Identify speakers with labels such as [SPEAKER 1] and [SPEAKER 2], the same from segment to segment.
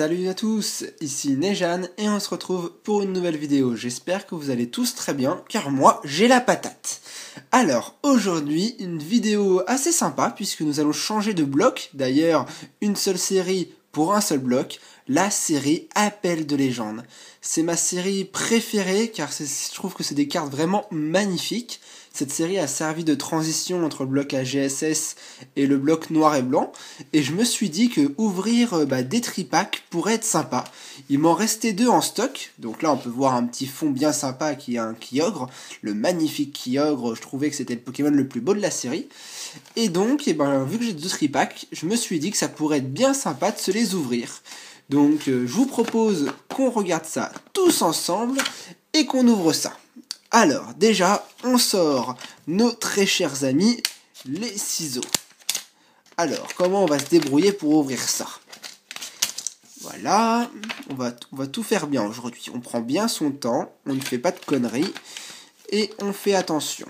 [SPEAKER 1] Salut à tous, ici Nejan et on se retrouve pour une nouvelle vidéo. J'espère que vous allez tous très bien car moi j'ai la patate. Alors aujourd'hui une vidéo assez sympa puisque nous allons changer de bloc. D'ailleurs une seule série pour un seul bloc, la série Appel de légende. C'est ma série préférée car je trouve que c'est des cartes vraiment magnifiques. Cette série a servi de transition entre le bloc AGSS et le bloc noir et blanc. Et je me suis dit que ouvrir des tripacks pourrait être sympa. Il m'en restait 2 en stock. Donc là on peut voir un petit fond bien sympa qui est un Kyogre. Le magnifique Kyogre, je trouvais que c'était le Pokémon le plus beau de la série. Et donc vu que j'ai 2 tripacks, je me suis dit que ça pourrait être bien sympa de se les ouvrir. Donc je vous propose qu'on regarde ça tous ensemble et qu'on ouvre ça. Alors, déjà, on sort nos très chers amis, les ciseaux. Alors, comment on va se débrouiller pour ouvrir ça? Voilà, on va tout faire bien aujourd'hui. On prend bien son temps, on ne fait pas de conneries, et on fait attention.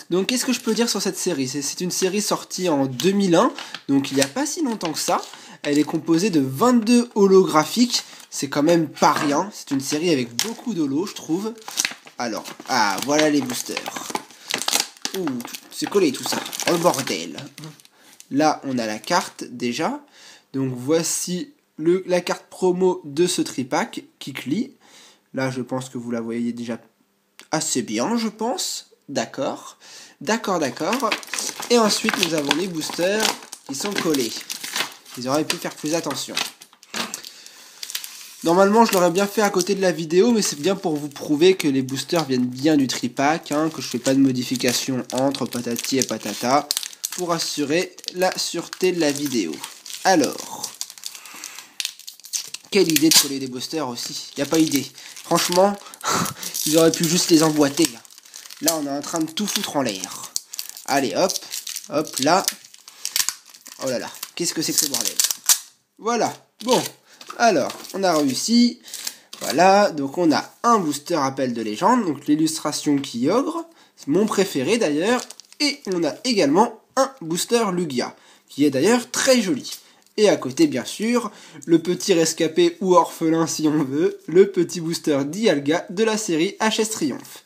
[SPEAKER 1] Donc, qu'est-ce que je peux dire sur cette série? C'est une série sortie en 2001, donc il n'y a pas si longtemps que ça. Elle est composée de 22 holographiques. C'est quand même pas rien. C'est une série avec beaucoup d'holo, je trouve. Alors, voilà les boosters. Ouh, c'est collé tout ça. Oh le bordel. Là, on a la carte déjà. Donc voici la carte promo de ce tripack, Kikli. Là, je pense que vous la voyez déjà assez bien, je pense. D'accord. D'accord. Et ensuite, nous avons les boosters qui sont collés. Ils auraient pu faire plus attention. Normalement, je l'aurais bien fait à côté de la vidéo, mais c'est bien pour vous prouver que les boosters viennent bien du tripack, que je fais pas de modification entre patati et patata, pour assurer la sûreté de la vidéo. Alors, quelle idée de coller des boosters aussi, y a pas idée. Franchement, ils auraient pu juste les emboîter. Là, on est en train de tout foutre en l'air. Allez, hop, là. Oh là là, qu'est-ce que c'est que ce bordel? Voilà, bon. Alors, on a réussi. Voilà, donc on a un booster Appel de légende, donc l'illustration Kyogre, c'est mon préféré d'ailleurs. Et on a également un booster Lugia, qui est d'ailleurs très joli. Et à côté, bien sûr, le petit rescapé ou orphelin si on veut, le petit booster Dialga de la série HS Triomphe.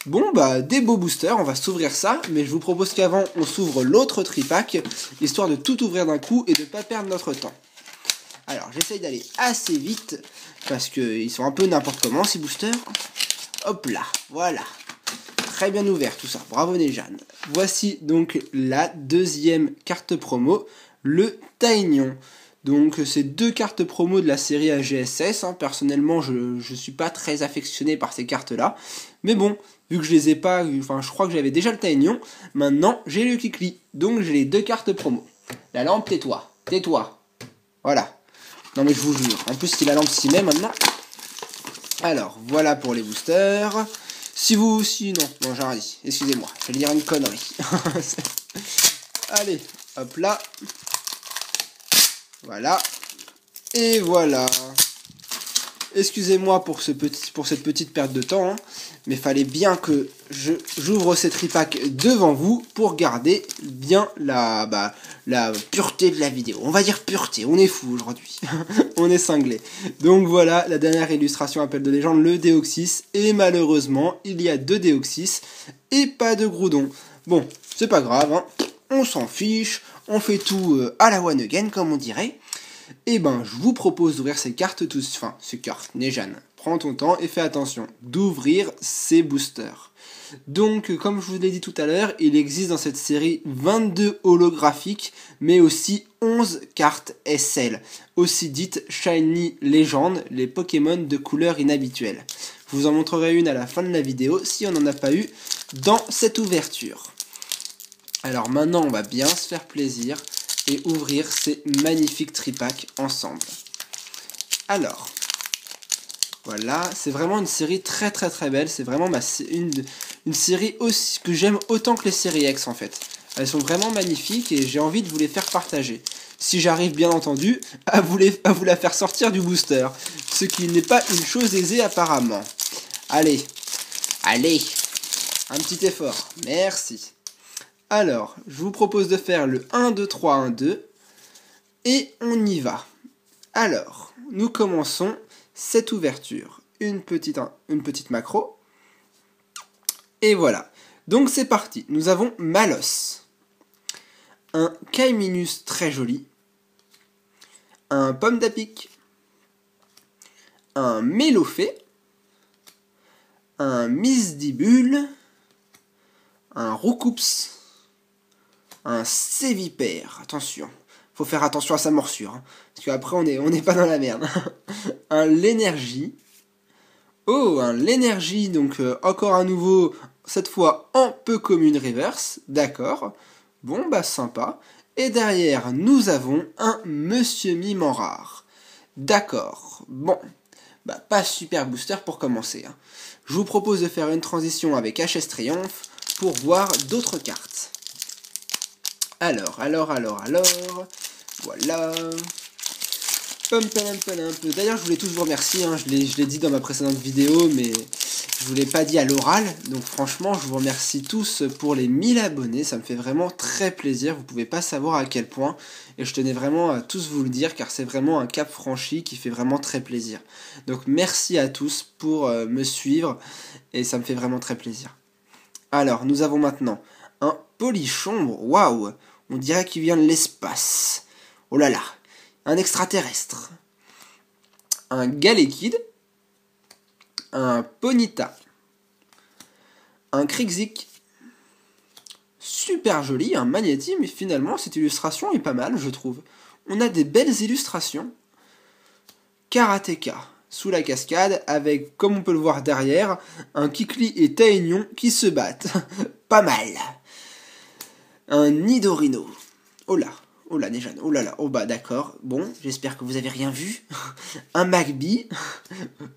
[SPEAKER 1] Bon, des beaux boosters, on va s'ouvrir ça, mais je vous propose qu'avant, on s'ouvre l'autre tripack, histoire de tout ouvrir d'un coup et de ne pas perdre notre temps. Alors, j'essaye d'aller assez vite, parce qu'ils sont un peu n'importe comment, ces boosters. Hop là, voilà. Très bien ouvert tout ça, bravo Nejan. Voici donc la deuxième carte promo, le Taignon. Donc, c'est 2 cartes promo de la série AGSS. Personnellement, je suis pas très affectionné par ces cartes-là. Mais bon, vu que je les ai pas, je crois que j'avais déjà le Taignon. Maintenant, j'ai le Kikli. Donc, j'ai les 2 cartes promo. La lampe, tais-toi. Voilà. Non mais je vous jure, en plus si la lampe s'y met maintenant. Alors, voilà pour les boosters. Si vous aussi, non, j'ai rien dit, excusez-moi, je vais dire une connerie. Allez, hop là. Voilà. Et voilà. Excusez-moi pour cette petite perte de temps, mais fallait bien que j'ouvre ces tripacks devant vous pour garder bien la pureté de la vidéo. On va dire pureté, on est fou aujourd'hui, on est cinglé. Donc voilà, la dernière illustration Appel de légende, le Deoxys, et malheureusement, il y a 2 Deoxys et pas de Groudon. Bon, c'est pas grave, on s'en fiche, on fait tout à la one again, comme on dirait. Et je vous propose d'ouvrir ces cartes ces cartes, Nejan, prends ton temps et fais attention d'ouvrir ces boosters. Donc, comme je vous l'ai dit tout à l'heure, il existe dans cette série 22 holographiques, mais aussi 11 cartes SL, aussi dites Shiny Legend, les Pokémon de couleur inhabituelle. Je vous en montrerai une à la fin de la vidéo, si on n'en a pas eu dans cette ouverture. Alors maintenant, on va bien se faire plaisir et ouvrir ces magnifiques tripacks ensemble. Alors, voilà, c'est vraiment une série très belle, c'est vraiment une série aussi, que j'aime autant que les séries X en fait. Elles sont vraiment magnifiques et j'ai envie de vous les faire partager. Si j'arrive bien entendu à vous la faire sortir du booster, ce qui n'est pas une chose aisée apparemment. Allez, un petit effort, merci. Alors, je vous propose de faire le 1, 2, 3, 1, 2. Et on y va. Alors, nous commençons cette ouverture. Une petite macro. Et voilà. Donc c'est parti. Nous avons Malos. Un Kaiminus très joli. Un Pomme d'Apic. Un Mélofée. Un Misdibule. Un Roucoups. Un Sévipère. Attention. Faut faire attention à sa morsure. Hein, parce qu'après on n'est pas dans la merde. Un L'énergie. Oh, un L'énergie. Donc encore à nouveau, cette fois en peu commune reverse. D'accord. Bon, bah sympa. Et derrière, nous avons un Monsieur Mime en rare. D'accord. Bon. Bah pas super booster pour commencer. Hein. Je vous propose de faire une transition avec HS Triomphe pour voir d'autres cartes. Alors. Voilà. D'ailleurs, je voulais tous vous remercier. Hein. Je l'ai dit dans ma précédente vidéo, mais je vous l'ai pas dit à l'oral. Donc franchement, je vous remercie tous pour les 1000 abonnés. Ça me fait vraiment très plaisir. Vous pouvez pas savoir à quel point. Et je tenais vraiment à tous vous le dire, car c'est vraiment un cap franchi qui fait vraiment très plaisir. Donc merci à tous pour me suivre. Et ça me fait vraiment très plaisir. Alors, nous avons maintenant un Polychombre. Waouh! On dirait qu'il vient de l'espace. Oh là là! Un extraterrestre. Un Galekid. Un Ponyta. Un Krixik. Super joli, un Magnéti, mais finalement cette illustration est pas mal, je trouve. On a des belles illustrations. Karateka, sous la cascade, avec, comme on peut le voir derrière, un Kikli et Taignon qui se battent. Pas mal. Un Nidorino. Oh là, Nejane, oh là là, oh bah d'accord, bon, j'espère que vous avez rien vu. Un Magby,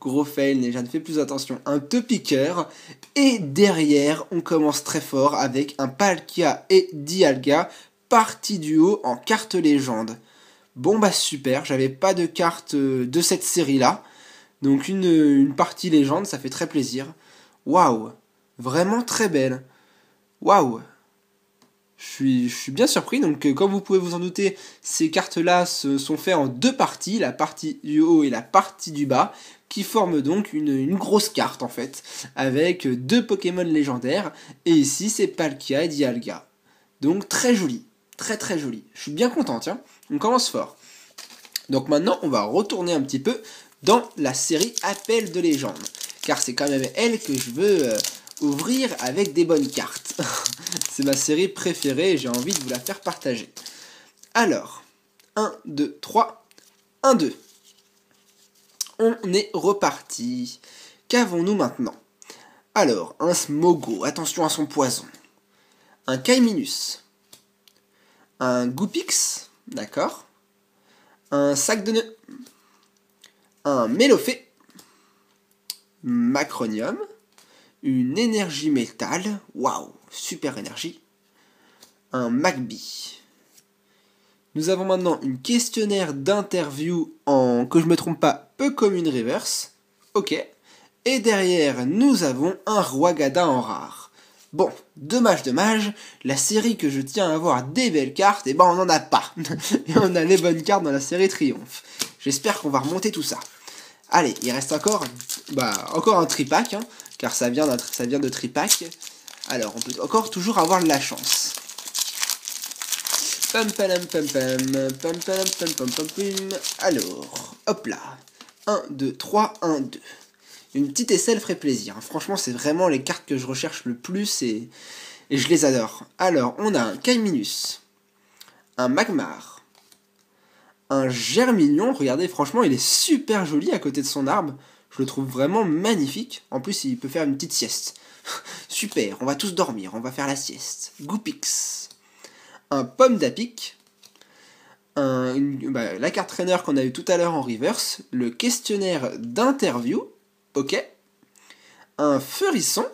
[SPEAKER 1] gros fail, Nejane, fais plus attention. Un Topiqueur, et derrière, on commence très fort avec un Palkia et Dialga, partie du haut en carte légende. Bon bah super, j'avais pas de carte de cette série-là, donc une partie légende, ça fait très plaisir. Waouh, vraiment très belle. Waouh. Je suis bien surpris, donc comme vous pouvez vous en douter, ces cartes-là sont faites en deux parties, la partie du haut et la partie du bas, qui forment donc une grosse carte en fait, avec deux Pokémon légendaires, et ici c'est Palkia et Dialga. Donc très joli, très très joli. Je suis bien content, tiens, on commence fort. Donc maintenant on va retourner un petit peu dans la série Appel de légende, car c'est quand même elle que je veux ouvrir avec des bonnes cartes. C'est ma série préférée et j'ai envie de vous la faire partager. Alors, 1, 2, 3, 1, 2. On est reparti. Qu'avons-nous maintenant? Alors, un Smogo, attention à son poison. Un Kaiminus. Un Goopix, d'accord. Un sac de nœuds. Un Mélofée. Macronium. Une énergie métal. Waouh, super énergie. Un Magby. Nous avons maintenant une questionnaire d'interview en, que je me trompe pas, peu commune reverse. Ok. Et derrière, nous avons un Rwagada en rare. Bon, dommage, la série que je tiens à avoir des belles cartes, et ben on n'en a pas. Et on a les bonnes cartes dans la série Triomphe. J'espère qu'on va remonter tout ça. Allez, il reste encore un tripack, hein, car ça vient de tripack. Alors, on peut encore toujours avoir de la chance. Alors, hop là. 1, 2, 3, 1, 2. Une petite aisselle ferait plaisir. Franchement, c'est vraiment les cartes que je recherche le plus et je les adore. Alors, on a un Kaiminus, un Magmar, un Germignon. Regardez, franchement, il est super joli à côté de son arbre. Je le trouve vraiment magnifique. En plus, il peut faire une petite sieste. Super, on va tous dormir, on va faire la sieste. Goopix. Un Pomme d'Apic. La carte trainer qu'on a eu tout à l'heure en reverse. Le questionnaire d'interview. Ok. Un Furisson.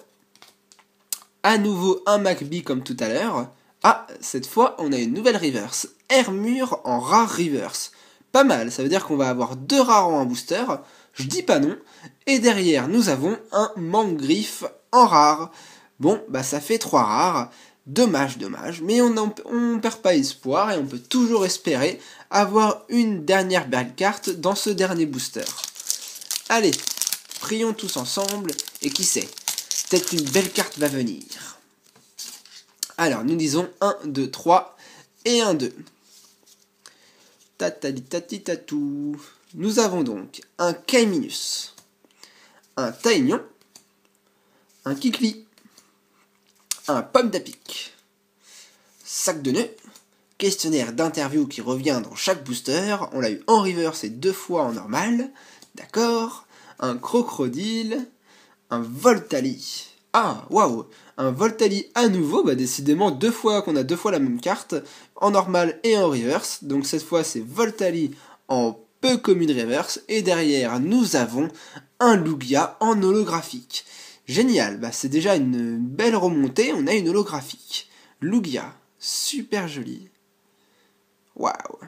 [SPEAKER 1] À nouveau un Magby comme tout à l'heure. Ah, cette fois, on a une nouvelle reverse. Hermure en rare reverse. Pas mal, ça veut dire qu'on va avoir 2 rares en un booster. Je dis pas non. Et derrière, nous avons un Mangriffe en rare. Bon, bah ça fait 3 rares. Dommage, mais on perd pas espoir et on peut toujours espérer avoir une dernière belle carte dans ce dernier booster. Allez, prions tous ensemble, et qui sait, peut-être qu'une belle carte va venir. Alors, nous disons 1, 2, 3 et 1, 2. Tatali-tati-tatou. Nous avons donc un Kaiminus, un Taignon, un Kikli, un Pomme d'Apic, sac de nœuds, questionnaire d'interview qui revient dans chaque booster, on l'a eu en reverse et 2 fois en normal, d'accord, un Crocodile, un Voltali, ah waouh, un Voltali à nouveau, bah décidément 2 fois qu'on a 2 fois la même carte, en normal et en reverse, donc cette fois c'est Voltali en peu commune reverse, et derrière nous avons un Lugia en holographique. Génial, bah c'est déjà une belle remontée, on a une holographique. Lugia, super jolie. Waouh.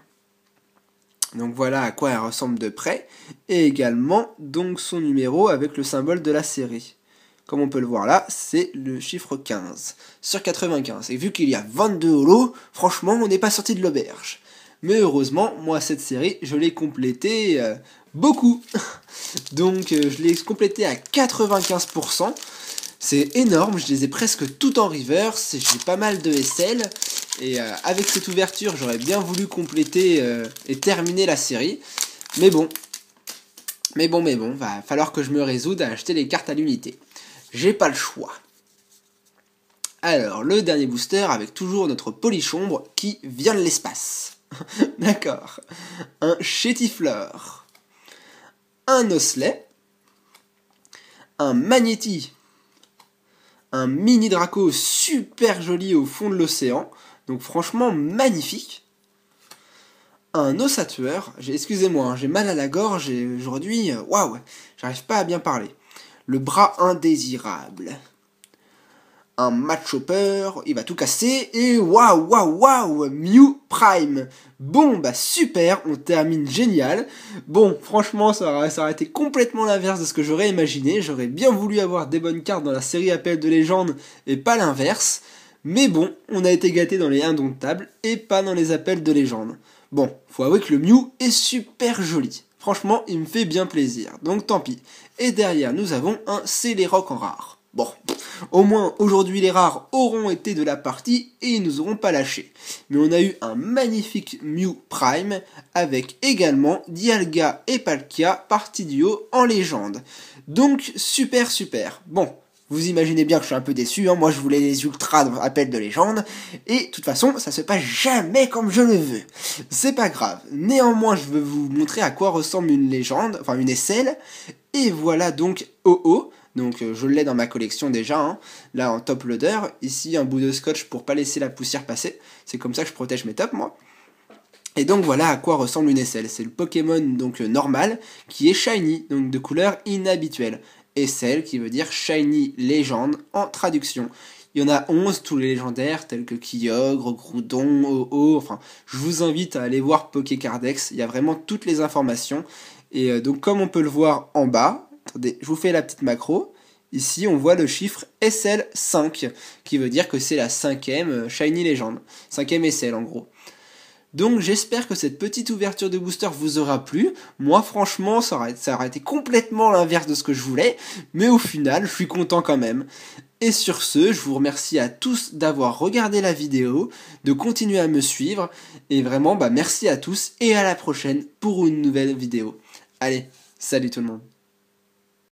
[SPEAKER 1] Donc voilà à quoi elle ressemble de près, et également donc son numéro avec le symbole de la série. Comme on peut le voir là, c'est le chiffre 15 sur 95. Et vu qu'il y a 22 holos, franchement on n'est pas sorti de l'auberge. Mais heureusement, moi cette série, je l'ai complétée beaucoup. Donc je l'ai complétée à 95%. C'est énorme, je les ai presque toutes en reverse, j'ai pas mal de SL. Et avec cette ouverture, j'aurais bien voulu compléter et terminer la série. Mais bon, va falloir que je me résoudre à acheter les cartes à l'unité. J'ai pas le choix. Alors, le dernier booster avec toujours notre Polichombre qui vient de l'espace. D'accord. Un Chétifleur. Un Osselet. Un Magnéti. Un mini Draco super joli au fond de l'océan. Donc franchement magnifique. Un Ossatueur. Excusez-moi, hein, j'ai mal à la gorge et aujourd'hui, waouh, j'arrive pas à bien parler. Le bras indésirable. Un Matchhopper, il va tout casser, et waouh, Mew Prime. Bon, bah super, on termine génial. Bon, franchement, ça aurait été complètement l'inverse de ce que j'aurais imaginé. J'aurais bien voulu avoir des bonnes cartes dans la série Appel de légende, et pas l'inverse. Mais bon, on a été gâtés dans les indomptables, et pas dans les appels de légende. Bon, faut avouer que le Mew est super joli. Franchement, il me fait bien plaisir, donc tant pis. Et derrière, nous avons un Céléroc en rare. Bon, au moins aujourd'hui les rares auront été de la partie et ils nous auront pas lâché. Mais on a eu un magnifique Mew Prime avec également Dialga et Palkia partie duo en légende. Donc super. Bon, vous imaginez bien que je suis un peu déçu, hein. Moi je voulais les ultras dans Appel de légende, et de toute façon ça se passe jamais comme je le veux. C'est pas grave, néanmoins je veux vous montrer à quoi ressemble une légende, enfin une SL, et voilà donc OO. Donc je l'ai dans ma collection déjà, hein. Là en top loader, ici un bout de scotch pour pas laisser la poussière passer, c'est comme ça que je protège mes tops moi. Et donc voilà à quoi ressemble une SL, c'est le Pokémon donc normal qui est shiny, donc de couleur inhabituelle. SL qui veut dire Shiny Légende en traduction. Il y en a 11, tous les légendaires, tels que Kyogre, Groudon, OO, enfin, je vous invite à aller voir Pokécardex, il y a vraiment toutes les informations. Et donc comme on peut le voir en bas, attendez, je vous fais la petite macro. Ici, on voit le chiffre SL5, qui veut dire que c'est la 5e Shiny Legend. 5e SL, en gros. Donc, j'espère que cette petite ouverture de booster vous aura plu. Moi, franchement, ça aurait été complètement l'inverse de ce que je voulais. Mais au final, je suis content quand même. Et sur ce, je vous remercie à tous d'avoir regardé la vidéo, de continuer à me suivre. Et vraiment, merci à tous et à la prochaine pour une nouvelle vidéo. Allez, salut tout le monde.